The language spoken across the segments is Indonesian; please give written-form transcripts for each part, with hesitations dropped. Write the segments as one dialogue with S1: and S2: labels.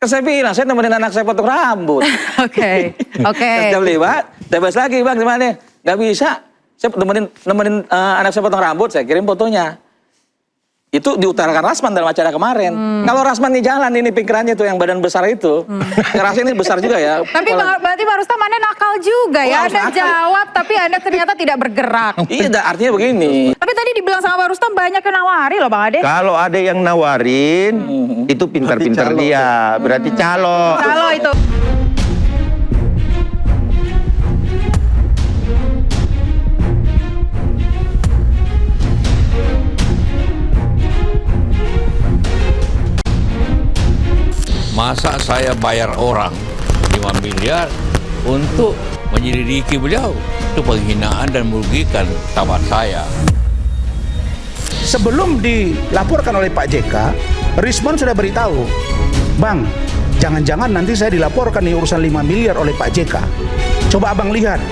S1: Kan saya bilang, saya nemenin anak saya potong rambut.
S2: Oke.
S1: Jam 5, bebas lagi bang, gimana? Gak bisa. Saya nemenin anak saya potong rambut, saya kirim fotonya. Itu diutarakan Rasman dalam acara kemarin. Kalau Rasman nih jalan ini pikirannya tuh yang badan besar itu. Ngerasa ini besar juga ya.
S2: Tapi berarti Bang Rustam Anda nakal juga ya. Anda jawab tapi Anda ternyata tidak bergerak.
S1: Iya, artinya begini.
S2: Tapi tadi dibilang sama Bang Rustam banyak yang nawari loh Bang Ade.
S3: Kalau ada yang nawarin, itu pintar-pintar dia. Berarti calo.
S2: Calo itu.
S4: Masa saya bayar orang 5 miliar untuk menyelidiki beliau? Itu penghinaan dan merugikan tabat saya.
S5: Sebelum dilaporkan oleh Pak JK, Rismon sudah beritahu, Bang, jangan-jangan nanti saya dilaporkan nih urusan 5 miliar oleh Pak JK. Coba abang lihat,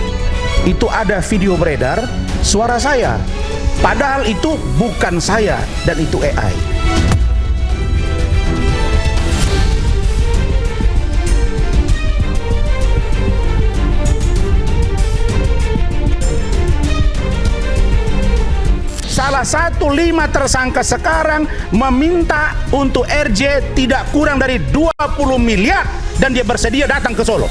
S5: itu ada video beredar, suara saya. Padahal itu bukan saya dan itu AI. Salah satu 5 tersangka sekarang meminta untuk RJ tidak kurang dari 20 miliar dan dia bersedia datang ke Solo.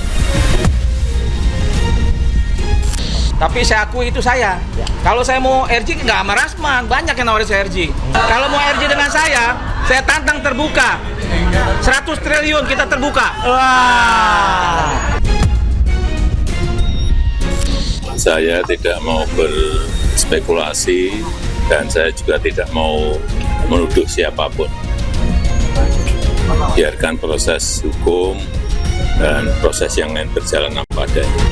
S1: Tapi saya akui itu saya. Kalau saya mau RJ nggak sama Rasman, banyak yang nawarin saya RJ. Kalau mau RJ dengan saya tantang terbuka. 100 triliun kita terbuka. Wah.
S6: Saya tidak mau berspekulasi dan saya juga tidak mau menuduh siapapun. Biarkan proses hukum dan proses yang lain berjalan apa adanya.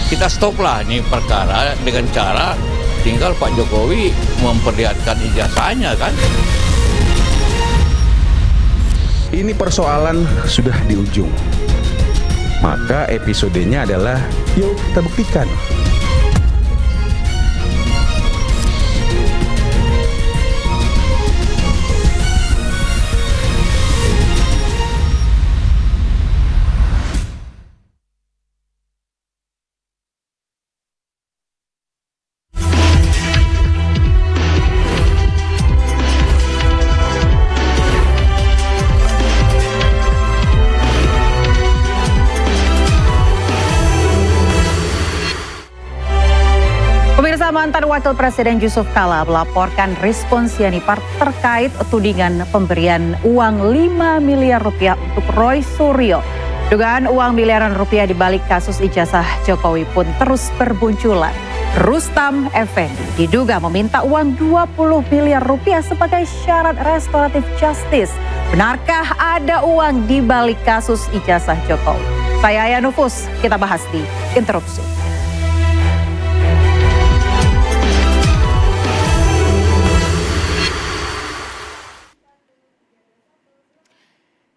S4: Kita stoplah ini perkara dengan cara tinggal Pak Jokowi memperlihatkan ijazahnya kan.
S5: Ini persoalan sudah di ujung. Maka episodenya adalah yuk kita buktikan.
S2: Pemirsa, mantan Wakil Presiden Yusuf Kala melaporkan Respons Sianipar terkait tudingan pemberian uang 5 miliar rupiah untuk Roy Suryo. Dugaan uang miliaran rupiah di balik kasus ijazah Jokowi pun terus bermunculan. Rustam Effendi diduga meminta uang 20 miliar rupiah sebagai syarat restoratif justice. Benarkah ada uang di balik kasus ijazah Jokowi? Saya Aya Nufus, kita bahas di Interupsi.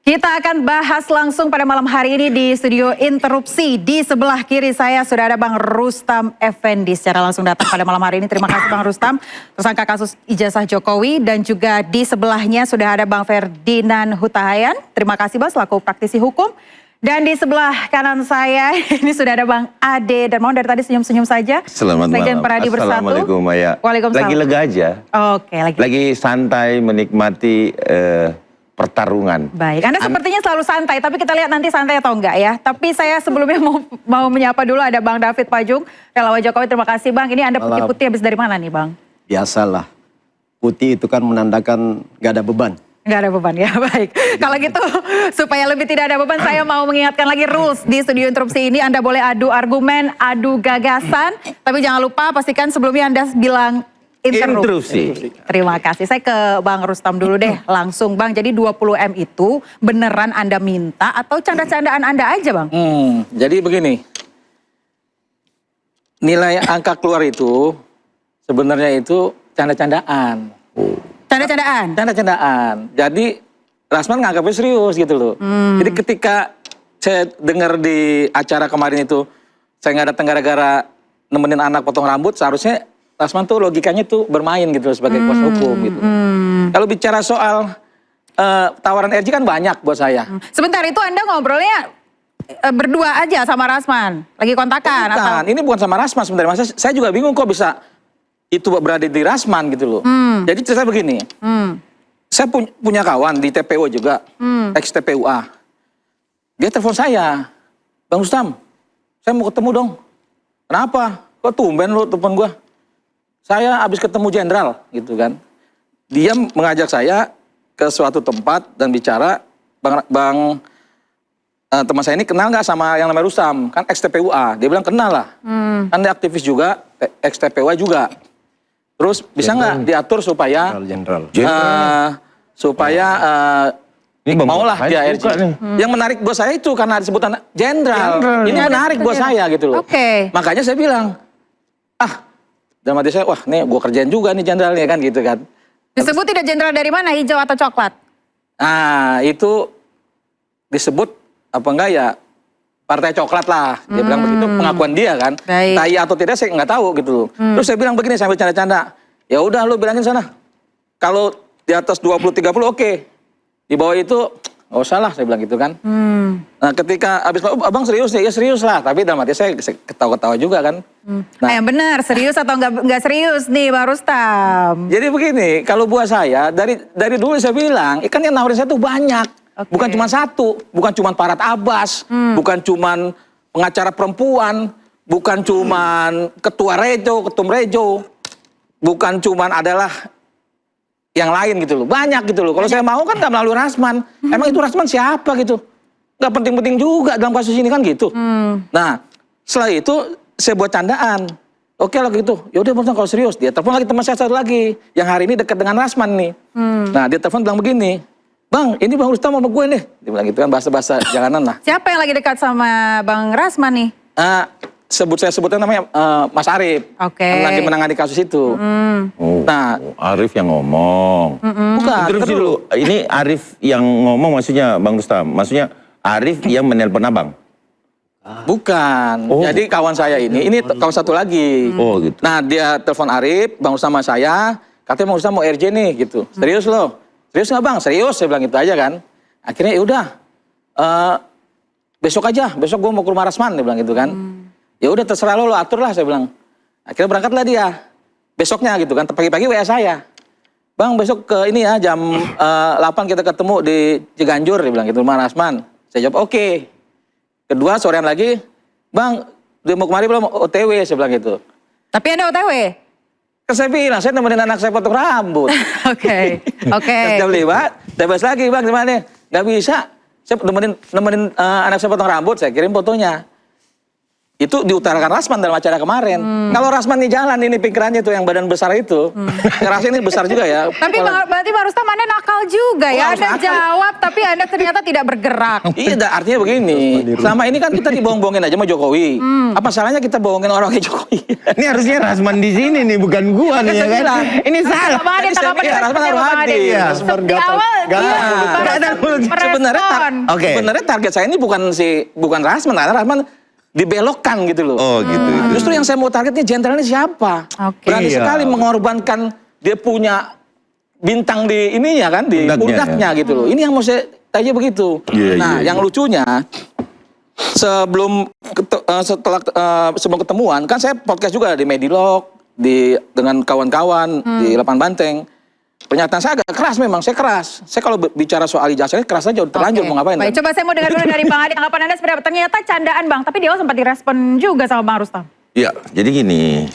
S2: Kita akan bahas langsung pada malam hari ini di studio Interupsi. Di sebelah kiri saya sudah ada Bang Rustam Effendi secara langsung datang pada malam hari ini. Terima kasih Bang Rustam, tersangka kasus ijazah Jokowi. Dan juga di sebelahnya sudah ada Bang Ferdinand Hutahayan. Terima kasih Bang selaku praktisi hukum. Dan di sebelah kanan saya ini sudah ada Bang Ade Darmawan, dari tadi senyum-senyum saja.
S3: Selamat malam.
S2: Peradi Bersatu.
S3: Assalamualaikum Maya.
S2: Waalaikumsalam.
S3: Lagi lega aja.
S2: Oke,
S3: lagi santai menikmati pertarungan.
S2: Baik, Anda sepertinya selalu santai, tapi kita lihat nanti santai atau enggak ya. Tapi saya sebelumnya mau menyapa dulu ada Bang David Pajung, relawan Jokowi. Terima kasih Bang. Ini Anda putih-putih habis dari mana nih Bang?
S7: Biasalah, putih itu kan menandakan gak ada beban.
S2: Gak ada beban ya, baik. Kalau gitu supaya lebih tidak ada beban, saya mau mengingatkan lagi rules di studio Interupsi ini. Anda boleh adu argumen, adu gagasan, tapi jangan lupa pastikan sebelumnya Anda bilang interupsi. Terima kasih. Saya ke Bang Rustam dulu deh, langsung Bang. Jadi 20M itu beneran Anda minta atau canda-candaan Anda aja Bang?
S1: Jadi begini, nilai angka keluar itu sebenarnya itu canda-candaan.
S2: Canda-candaan?
S1: Canda-candaan. Jadi Rasman nganggapnya serius gitu loh. Jadi ketika saya dengar di acara kemarin itu, saya nggak datang gara-gara nemenin anak potong rambut, seharusnya Rasman tuh logikanya tuh bermain gitu loh sebagai kuasa hukum gitu. Kalau bicara soal tawaran RJ kan banyak buat saya.
S2: Sebentar, itu Anda ngobrolnya berdua aja sama Rasman? Lagi kontakan?
S1: Bukan, ini bukan sama Rasman sebenarnya. Mas, saya juga bingung kok bisa itu berada di Rasman gitu loh. Jadi cerita begini, saya punya kawan di TPU juga, ex TPUA. Dia telepon saya, Bang Rustam, saya mau ketemu dong. Kenapa? Kok tumben lu telepon gua? Saya habis ketemu jenderal gitu kan. Dia mengajak saya ke suatu tempat dan bicara, teman saya ini kenal nggak sama yang namanya Rustam? Kan ex TPUA. Dia bilang kenal lah. Kan dia aktivis juga, ex TPUA juga. Terus bisa nggak diatur supaya
S7: Jenderal.
S1: supaya
S3: Ini Bang
S1: maulah
S3: Bang,
S1: dia
S3: buka
S1: RJ.
S3: nih.
S1: Yang menarik buat saya itu karena disebutan jenderal. Ini menarik buat saya gitu loh.
S2: Oke.
S1: Makanya saya bilang, dalam hati saya, wah nih gue kerjain juga nih jenderalnya kan gitu kan.
S2: Disebut tidak jenderal dari mana, hijau atau coklat?
S1: Nah itu disebut apa enggak ya partai coklat lah. Dia bilang begitu pengakuan dia kan.
S2: Baik.
S1: Tai atau tidak saya nggak tahu gitu loh. Terus saya bilang begini sambil canda-canda. Ya udah lu bilangin sana. Kalau di atas 20-30 oke. Di bawah itu nggak usah lah saya bilang gitu kan. Nah ketika abis abang serius nih, ya serius lah. Tapi dalam hati saya ketawa-ketawa juga kan. Nah,
S2: Yang benar, serius atau nggak serius nih Bang Rustam?
S1: jadi begini, kalau buat saya dari dulu saya bilang, ikan yang nawarin saya tuh banyak.
S2: Oke.
S1: Bukan cuma satu, bukan cuma Parat Abbas, bukan cuma pengacara perempuan, bukan cuma ketua Rejo, ketum Rejo, bukan cuma adalah yang lain gitu loh. Banyak gitu loh. Kalau saya mau kan nggak melalui Rasman. Emang itu Rasman siapa gitu? Nggak penting-penting juga dalam kasus ini kan gitu. Nah, setelah itu saya buat candaan. Oke lah gitu. Ya udah Bang, kalau serius dia telepon lagi teman saya satu lagi yang hari ini dekat dengan Rasman nih. Nah, dia telepon bilang begini. Bang, ini Bang Rustam sama gue nih. Dia bilang gitu kan bahasa-bahasa jalanan lah.
S2: Siapa yang lagi dekat sama Bang Rasman nih?
S1: Saya sebutnya namanya Mas Arif.
S2: Oke.
S1: Yang lagi menangani kasus itu. Nah,
S3: Arif yang ngomong.
S1: bukan.
S3: Interupsi dulu. Ini Arif yang ngomong maksudnya Bang Rustam. Maksudnya Arif yang menelpon abang.
S1: Bukan. Jadi kawan saya ini kawan satu lagi.
S3: Oh gitu.
S1: Nah, dia telepon Arif, Bang Rustam sama saya. Katanya Bang Rustam mau RJ nih gitu. Serius loh? Serius nggak Bang? Serius, saya bilang gitu aja kan. Akhirnya ya udah. Besok aja, besok gue mau ke rumah Rasman, dia bilang gitu kan. Ya udah terserah lo atur lah, saya bilang. Akhirnya berangkatlah dia. Besoknya gitu kan, pagi-pagi WA saya. Bang besok ke ini ya, jam 8 kita ketemu di Ciganjur, dia bilang gitu, rumah Rasman. Saya jawab oke. Kedua, sorean lagi, Bang, dia mau kemari belum? OTW, saya bilang gitu.
S2: Tapi Anda OTW?
S1: Kan saya bilang, saya nemenin anak saya potong rambut.
S2: Oke.
S1: Jam 5, bebas lagi Bang, gimana? Gak bisa. Saya nemenin anak saya potong rambut, saya kirim fotonya. Itu diutarakan Rasman dalam acara kemarin. Kalau Rasman nih jalan ini pikirannya tuh yang badan besar itu. Rasanya ini besar juga ya.
S2: Tapi berarti Bang Rustam Anda nakal juga ya.
S1: harus
S2: Anda
S1: nakal.
S2: jawab tapi Anda ternyata tidak bergerak.
S1: Iya, artinya begini. Selama ini kan kita dibohong-bohongin aja sama Jokowi. Apa salahnya kita bohongin orangnya Jokowi?
S3: Ini harusnya Rasman di sini nih, bukan gua nih ya kan. Ini salah.
S2: Bang Ade,
S1: Tadi saya
S2: tanggapan
S1: bilang,
S2: dari
S1: Rasman harus
S2: Bang Ade.
S1: hadir.
S3: Iya.
S2: Di awal dia merespon.
S3: Oke.
S1: Sebenarnya target saya ini bukan Rasman, karena Rasman dibelokkan gitu loh.
S3: Oh gitu.
S1: Justru yang saya mau targetnya jenderal ini siapa?
S2: Oke.
S1: Berani
S3: Iya.
S1: sekali mengorbankan dia punya bintang di ininya kan, di pundaknya gitu loh. Ini yang mau saya tanya begitu.
S3: Iya,
S1: Yang lucunya sebelum ketemuan kan saya podcast juga di Medilog dengan kawan-kawan di Lapan Banteng. Pernyataan saya agak keras memang, saya keras. Saya kalau bicara soal ijazah keras aja udah terlanjur
S2: Oke.
S1: mau ngapain.
S2: Baik,
S1: kan?
S2: coba saya mau dengar dulu dari Bang Ade. Tanggapan Anda seperti apa? Ternyata candaan Bang, tapi dia sempat direspon juga sama Bang Rustam.
S3: Ya, jadi gini.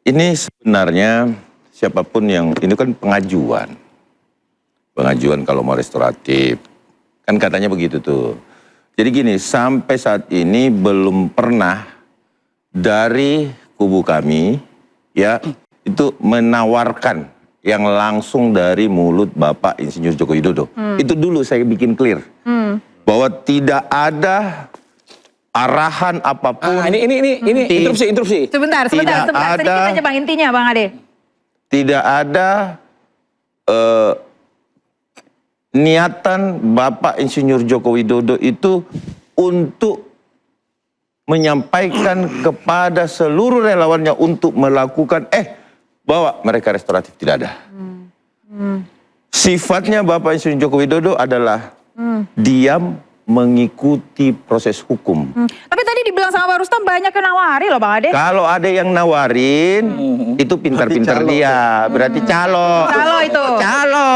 S3: Ini sebenarnya siapapun yang ini kan pengajuan. Pengajuan kalau mau restoratif. Kan katanya begitu tuh. Jadi gini, sampai saat ini belum pernah dari kubu kami ya itu menawarkan yang langsung dari mulut Bapak Insinyur Joko Widodo. Itu dulu saya bikin clear. Bahwa tidak ada arahan apapun.
S1: Ini interupsi.
S2: Sebentar,
S3: Tidak
S2: sedikit
S3: ada.
S2: aja Bang, intinya Bang Ade.
S3: Tidak ada niatan Bapak Insinyur Joko Widodo itu untuk menyampaikan kepada seluruh relawannya untuk melakukan bahwa mereka restoratif, tidak ada. sifatnya Bapak Insinyur Joko Widodo adalah diam mengikuti proses hukum.
S2: Tapi tadi dibilang sama Pak Rustam banyak yang nawari loh Bang Ade.
S3: Kalau ada yang nawarin, itu pintar-pintar dia. Berarti calo.
S2: Calo itu.
S3: Calo.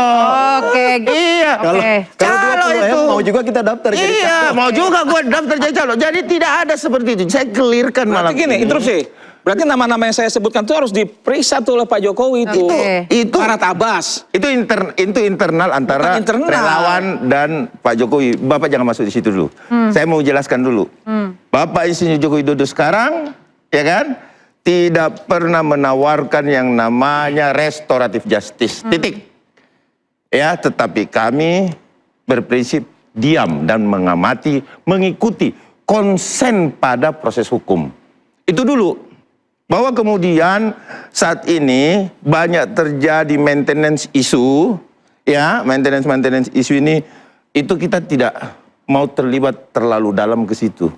S2: Oke.
S3: Iya.
S2: Oke.
S3: Calo itu.
S7: mau juga kita daftar jadi
S3: Iya, mau juga gue daftar jadi calo. Jadi tidak ada seperti itu. Saya clearkan malam
S1: Berarti gini,
S3: ini.
S1: interupsi. Berarti nama-nama yang saya sebutkan itu harus diperiksa tuh oleh Pak Jokowi itu.
S2: Oke.
S3: Itu
S1: Para tabas.
S3: itu internal antara
S1: Bukan internal.
S3: relawan dan Pak Jokowi. Bapak jangan masuk di situ dulu. Saya mau jelaskan dulu. Bapak Insinyur Joko Widodo sekarang, ya kan, tidak pernah menawarkan yang namanya restoratif justice. Titik. Ya, tetapi kami berprinsip diam dan mengamati, mengikuti konsen pada proses hukum. Itu dulu. Bahwa kemudian saat ini banyak terjadi maintenance isu, ya, maintenance isu ini, itu kita tidak mau terlibat terlalu dalam ke situ.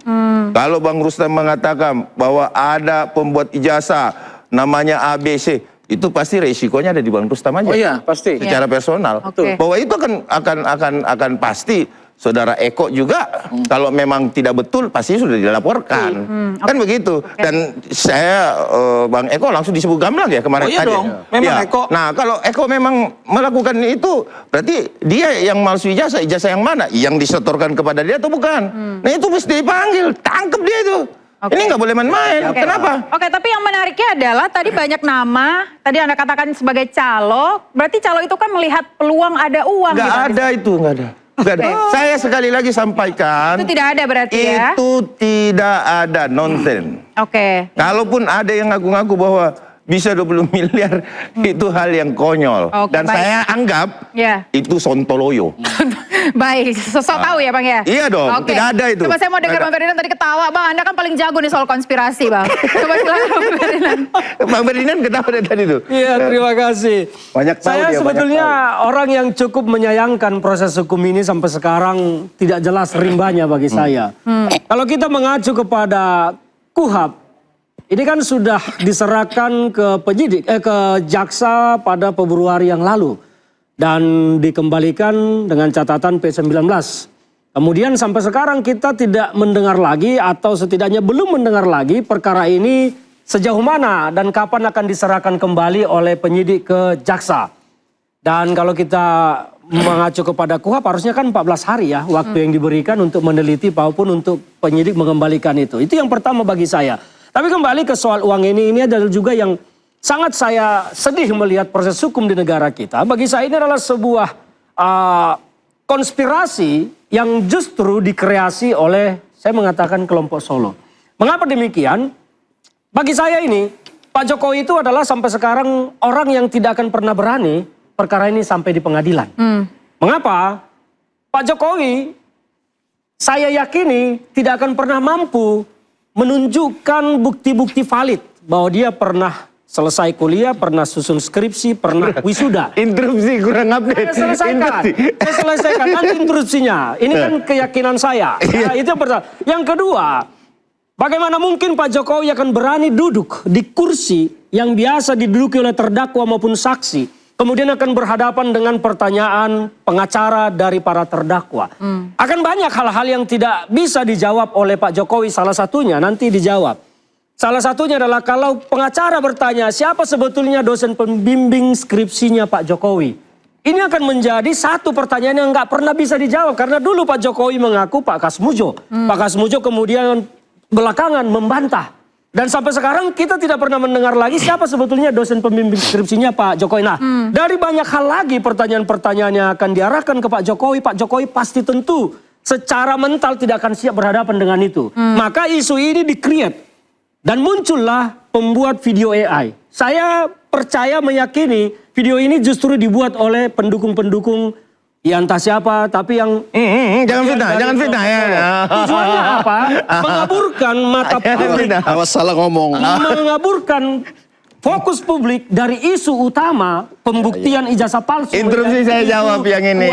S3: Kalau Bang Rustam mengatakan bahwa ada pembuat ijazah namanya ABC, itu pasti resikonya ada di Bang Rustam aja.
S1: Oh iya, pasti.
S3: Secara personal.
S2: Oke.
S3: Bahwa itu akan pasti. Saudara Eko juga kalau memang tidak betul pasti sudah dilaporkan. Kan begitu. Dan saya Bang Eko langsung disebut gamblang ya kemarin
S1: Oh iya
S3: tadi.
S1: dong, memang Eko.
S3: Nah, kalau Eko memang melakukan itu berarti dia yang palsu ijazah yang mana? Yang disetorkan kepada dia atau bukan? Nah, itu mesti dipanggil, tangkap dia itu.
S2: Oke.
S3: Ini nggak boleh main-main.
S2: Oke.
S3: Kenapa?
S2: Oke, tapi yang menariknya adalah tadi banyak nama, tadi Anda katakan sebagai calo, berarti calo itu kan melihat peluang ada uang.
S3: Nggak
S2: gitu.
S3: ada itu, nggak ada. Nggak ada. Saya sekali lagi sampaikan.
S2: Itu tidak ada berarti ya?
S3: Itu tidak ada, nonsen.
S2: Oke.
S3: Kalaupun ada yang ngaku-ngaku bahwa bisa 20 miliar, itu hal yang konyol.
S2: Oke,
S3: Dan
S2: baik.
S3: saya anggap
S2: Ya.
S3: itu sontoloyo.
S2: Baik, sosok tahu ya Bang ya?
S3: Iya dong,
S2: Oke.
S3: tidak ada itu.
S2: Coba saya mau dengar
S3: Nggak
S2: Bang Ferdinand tadi ketawa. Bang, Anda kan paling jago nih soal konspirasi Bang. Coba silakan Bang Ferdinand.
S3: Bang Ferdinand ketawa dari tadi tuh.
S8: Iya, terima kasih.
S7: Banyak tahu
S8: Saya
S7: dia,
S8: sebetulnya
S7: banyak
S8: orang yang cukup menyayangkan proses hukum ini sampai sekarang tidak jelas rimbanya bagi saya. Kalau kita mengacu kepada KUHAP, ini kan sudah diserahkan ke penyidik, ke jaksa pada Februari yang lalu. Dan dikembalikan dengan catatan P19. Kemudian sampai sekarang kita tidak mendengar lagi atau setidaknya belum mendengar lagi perkara ini sejauh mana dan kapan akan diserahkan kembali oleh penyidik ke jaksa. Dan kalau kita mengacu kepada KUHAP harusnya kan 14 hari ya waktu yang diberikan untuk meneliti maupun untuk penyidik mengembalikan itu. Itu yang pertama bagi saya. Tapi kembali ke soal uang ini adalah juga yang sangat saya sedih melihat proses hukum di negara kita. Bagi saya ini adalah sebuah konspirasi yang justru dikreasi oleh, saya mengatakan kelompok Solo. Mengapa demikian? Bagi saya ini, Pak Jokowi itu adalah sampai sekarang orang yang tidak akan pernah berani perkara ini sampai di pengadilan. Mengapa? Pak Jokowi, saya yakini tidak akan pernah mampu menunjukkan bukti-bukti valid bahwa dia pernah selesai kuliah, pernah susun skripsi, pernah wisuda.
S3: Interupsi kurang update.
S8: Saya selesaikan. Saya selesaikan nanti interupsinya. Ini kan keyakinan saya. Nah, itu yang pertama. Yang kedua, bagaimana mungkin Pak Jokowi akan berani duduk di kursi yang biasa diduduki oleh terdakwa maupun saksi, kemudian akan berhadapan dengan pertanyaan pengacara dari para terdakwa. Akan banyak hal-hal yang tidak bisa dijawab oleh Pak Jokowi. Salah satunya nanti dijawab. Salah satunya adalah kalau pengacara bertanya siapa sebetulnya dosen pembimbing skripsinya Pak Jokowi. Ini akan menjadi satu pertanyaan yang nggak pernah bisa dijawab. Karena dulu Pak Jokowi mengaku Pak Kasmujo. Pak Kasmujo kemudian belakangan membantah. Dan sampai sekarang kita tidak pernah mendengar lagi siapa sebetulnya dosen pembimbing skripsinya Pak Jokowi. Nah, dari banyak hal lagi pertanyaan-pertanyaan yang akan diarahkan ke Pak Jokowi pasti tentu secara mental tidak akan siap berhadapan dengan itu. Maka isu ini di-create. Dan muncullah pembuat video AI. Saya percaya meyakini video ini justru dibuat oleh pendukung-pendukung ya entah siapa, tapi yang...
S3: Jangan fitnah ya.
S8: Tujuannya apa? Mengaburkan mata publik.
S7: Awas salah ngomong.
S8: Mengaburkan fokus publik dari isu utama pembuktian ijazah palsu.
S3: Interupsi saya jawab yang ini,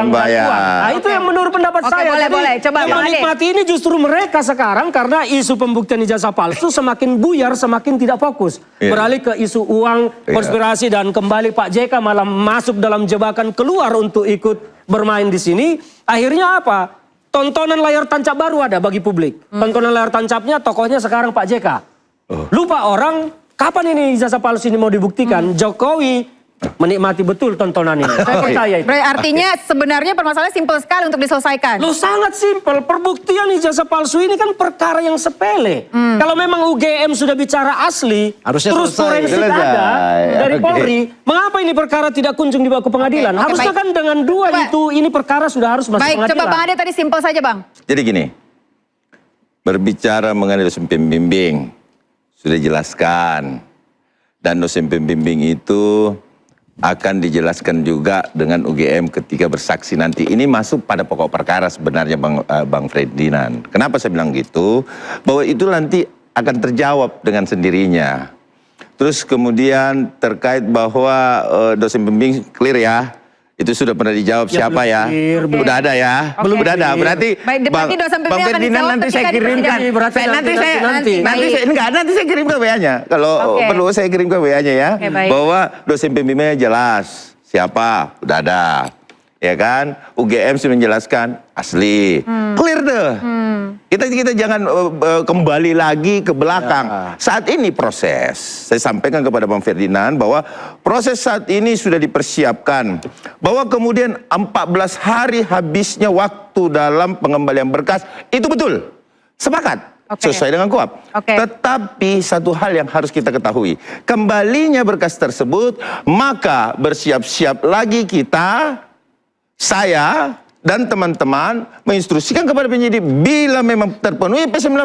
S3: Mbak ya.
S8: Nah, itu yang menurut pendapat
S2: Oke,
S8: saya.
S2: boleh. Coba,
S8: yang
S2: Bang Ade.
S8: menikmati ini justru mereka sekarang karena isu pembuktian ijazah palsu semakin buyar, semakin tidak fokus.
S3: Iya.
S8: Beralih ke isu uang, konspirasi, dan kembali Pak JK malah masuk dalam jebakan keluar untuk ikut bermain di sini. Akhirnya apa? Tontonan layar tancap baru ada bagi publik. Tontonan layar tancapnya tokohnya sekarang Pak JK. Lupa orang, kapan ini ijazah palsu ini mau dibuktikan? Jokowi menikmati betul tontonan ini. Saya percaya itu.
S2: Berarti artinya sebenarnya permasalahan simpel sekali untuk diselesaikan.
S8: Loh, sangat simpel. Perbuktian ijazah palsu ini kan perkara yang sepele. Kalau memang UGM sudah bicara asli,
S7: Harusnya
S8: terus
S7: selesai.
S8: forensik
S3: Selesai.
S8: ada dari
S3: Oke.
S8: Polri, mengapa ini perkara tidak kunjung dibawa ke pengadilan?
S2: Oke,
S8: Harusnya
S2: baik.
S8: kan dengan dua
S2: Coba.
S8: itu, ini perkara sudah harus masuk
S2: Baik,
S8: pengadilan.
S2: coba Bang Ade tadi simpel saja Bang.
S3: Jadi gini, berbicara mengenai dosen pembimbing, sudah jelaskan. Dan dosen pembimbing itu akan dijelaskan juga dengan UGM ketika bersaksi nanti. Ini masuk pada pokok perkara sebenarnya Bang Ferdinand. Kenapa saya bilang gitu? Bahwa itu nanti akan terjawab dengan sendirinya. Terus kemudian terkait bahwa dosen pembimbing clear ya. Itu sudah pernah dijawab
S8: Ya,
S3: siapa ya?
S8: belum clear,
S3: Udah ada ya?
S2: Oke.
S3: Belum udah ada. Berarti
S2: Baik, berarti dosen pembimbing akan
S3: Ferdinand
S2: dijawab
S3: nanti saya
S2: ketika di
S3: kirimkan.
S2: persidangan.
S8: Berarti
S3: Nanti saya
S8: nanti.
S2: Baik.
S3: nanti saya kirim ke WA-nya. Kalau
S2: Oke.
S3: perlu saya kirim ke WA-nya ya.
S2: Oke, baik.
S3: Bahwa dosen pembimbingnya jelas siapa, udah ada. Ya kan? UGM sudah menjelaskan asli. Clear deh. Kita jangan kembali lagi ke belakang. Saat ini proses. Saya sampaikan kepada Bang Ferdinand bahwa proses saat ini sudah dipersiapkan. Bahwa kemudian 14 hari habisnya waktu dalam pengembalian berkas. Itu betul. Sepakat.
S2: Oke.
S3: Sesuai dengan KUHP.
S2: Oke.
S3: Tetapi satu hal yang harus kita ketahui. Kembalinya berkas tersebut, maka bersiap-siap lagi kita, saya, dan teman-teman menginstruksikan kepada penyidik bila memang terpenuhi P19,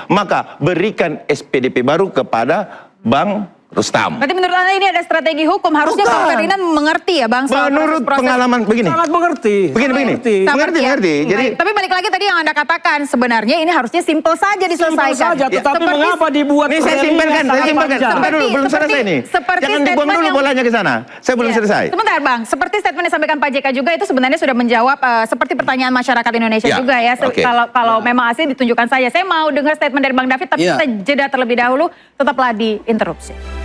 S3: maka berikan SPDP baru kepada Bang Rustam.
S2: Berarti menurut Anda ini ada strategi hukum. Harusnya Bang
S3: Bukan.
S2: Ferdinand mengerti ya Bang soal
S3: Menurut
S2: proses-proses.
S3: pengalaman begini.
S8: Sangat mengerti.
S3: Begini.
S8: Mengerti.
S2: Sangat
S3: Mengerti.
S2: ya.
S3: Jadi
S2: Baik. Tapi balik lagi tadi yang Anda katakan, sebenarnya ini harusnya simpel saja diselesaikan.
S8: Simpel saja, tetapi
S2: Seperti-
S8: mengapa dibuat
S3: ini saya
S8: preliminary
S3: simpelkan, saya
S8: sangat
S3: simpelkan.
S8: panjang?
S3: Sebentar dulu, belum
S2: Seperti-
S3: selesai nih.
S2: seperti
S3: Jangan dibuang
S2: statement
S3: dulu
S2: yang-
S3: bolanya ke sana. Saya belum
S2: Iya.
S3: selesai.
S2: Sebentar Bang, seperti statement yang disampaikan Pak JK juga itu sebenarnya sudah menjawab seperti pertanyaan masyarakat Indonesia
S3: Ya,
S2: juga ya.
S3: oke.
S2: Kalau memang asli ditunjukkan saja. Saya mau dengar statement dari Bang David, tapi
S7: Iya.
S2: kita jeda terlebih dahulu, tetaplah di Interupsi.